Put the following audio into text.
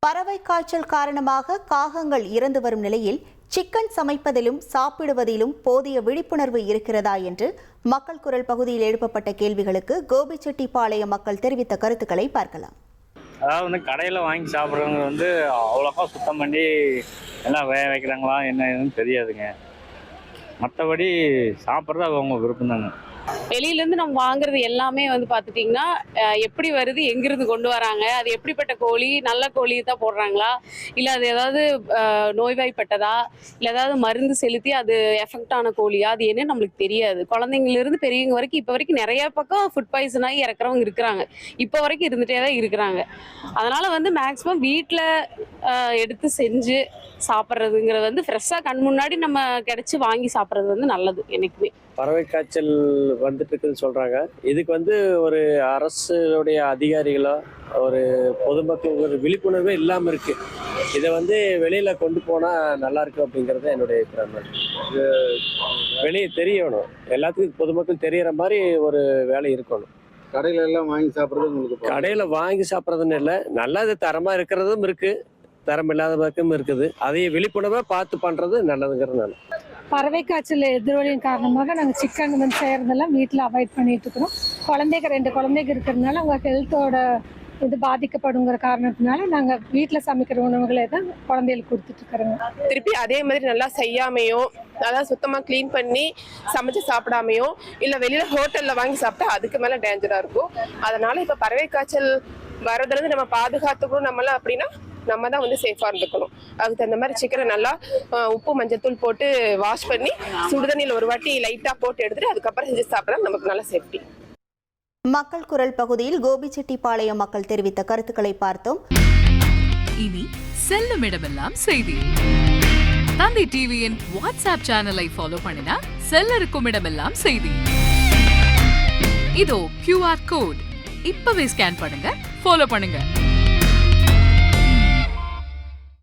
பறவை காய்ச்சல் காரணமாக காகங்கள் இறந்து வரும் நிலையில் சிக்கன் சமைப்பதிலும் சாப்பிடுவதிலும் போதிய விழிப்புணர்வு இருக்கிறதா என்று மக்கள் குரல் பகுதியில் எழுப்பப்பட்ட கேள்விகளுக்கு கோபிச்செட்டிப்பாளையம் மக்கள் தெரிவித்த கருத்துக்களை பார்க்கலாம். அதாவது கடையில் வாங்கி சாப்பிட்றவங்க அவ்வளோக்கா சுத்தம் பண்ணி எல்லாம் வேக வைக்கிறாங்களா என்ன ஏதுன்னு தெரியாதுங்க. மற்றபடி சாப்பிட்றது அவங்க விருப்பம் தாங்க. வெளியிலேருந்து நம்ம வாங்குறது எல்லாமே பார்த்துட்டிங்கன்னா எப்படி வருது, எங்கிருந்து கொண்டு வராங்க, அது எப்படிப்பட்ட கோழி, நல்ல கோழி தான் போடுறாங்களா, இல்லை அது ஏதாவது நோய்வாய்ப்பட்டதா, இல்லை ஏதாவது மருந்து செலுத்தி அது எஃபெக்ட் ஆன கோழியா, அது என்ன நம்மளுக்கு தெரியாது. குழந்தைங்கலேருந்து பெரியவங்க வரைக்கும் இப்போ வரைக்கும் நிறைய பக்கம் ஃபுட் பாய்சன் ஆகி இறக்குறவங்க இருக்கிறாங்க. இப்போ வரைக்கும் இருந்துகிட்டே தான் இருக்கிறாங்க. அதனால் மேக்ஸிமம் வீட்டில் எடுத்து செஞ்சு சாப்பிட்றதுங்கிறது ஃப்ரெஷ்ஷாக கண் முன்னாடி நம்ம கிடச்சி வாங்கி சாப்பிட்றது நல்லது. எனக்குமே பறவை காய்ச்சல் வந்துட்டு இருக்குதுன்னு சொல்கிறாங்க. இதுக்கு ஒரு அரசுடைய அதிகாரிகளோ ஒரு பொதுமக்கள் ஒரு விழிப்புணர்வே இல்லாமல் இருக்குது. இதை வெளியில் கொண்டு போனால் நல்லாயிருக்கு அப்படிங்கிறது என்னுடைய அபிப்பிராயம். இது வெளியே தெரியணும், எல்லாத்துக்கும் பொதுமக்கள் தெரிகிற மாதிரி ஒரு வேலை இருக்கணும். கடையில எல்லாம் வாங்கி சாப்பிட்றது உங்களுக்கு கடையில் வாங்கி சாப்பிட்றதுன்னு இல்லை, நல்லது தரமாக இருக்கிறதும் இருக்குது, தரம் இல்லாத பக்கம் இருக்குது. அதையும் விழிப்புணர்வாக பார்த்து பண்ணுறது நல்லதுங்கிறது. பறவை காய்ச்சல் எதிரொலியின் காரணமாக நாங்கள் சிக்கன் செய்கிறதெல்லாம் வீட்டில் அவாய்ட் பண்ணிட்டு இருக்கிறோம். குழந்தைங்க 2 குழந்தைங்க இருக்கிறதுனால அவங்க ஹெல்த்தோட இது பாதிக்கப்படுங்கிற காரணத்தினால நாங்கள் வீட்டில் சமைக்கிற உணவுகளை தான் குழந்தைகளுக்கு கொடுத்துட்டு இருக்கிறோங்க. திருப்பி அதே மாதிரி நல்லா செய்யாமையோ, அதாவது சுத்தமாக க்ளீன் பண்ணி சமைச்சு சாப்பிடாமையோ, இல்லை வெளியில் ஹோட்டலில் வாங்கி சாப்பிட்டா அதுக்கு மேலே டேஞ்சராக இருக்கும். அதனால் இப்போ பறவை காய்ச்சல் வரதுலேருந்து நம்ம பாதுகாத்துக்கணும். நம்மளாம் அப்படின்னா நம்ம தான் சேஃபாக இருந்துக்கணும். அதுக்கு தகுந்த மாதிரி சிக்கனை நல்லா உப்பு மஞ்சத்தூள் போட்டு வாஷ் பண்ணி சுடுதண்ணியில் ஒரு வாட்டி லைட்டாக போட்டு எடுத்துட்டு அதுக்கப்புறம் செஞ்சு சாப்பிட்றா நமக்கு நல்ல சேஃப்டி. மக்கள் குரல் பகுதியில் கோபிச்செட்டிப்பாளையம் மக்கள் தெரிவித்த கருத்துக்களை பார்த்தோம். இனி செல்லும் இடமெல்லாம் செய்தி. தந்தி டிவியின் வாட்ஸ்அப் சேனலை ஃபாலோ பண்ணினா செல்ல இருக்கும் இடமெல்லாம் செய்தி. இதோ QR கோட் இப்பவே ஸ்கேன் பண்ணுங்க, ஃபாலோ பண்ணுங்க.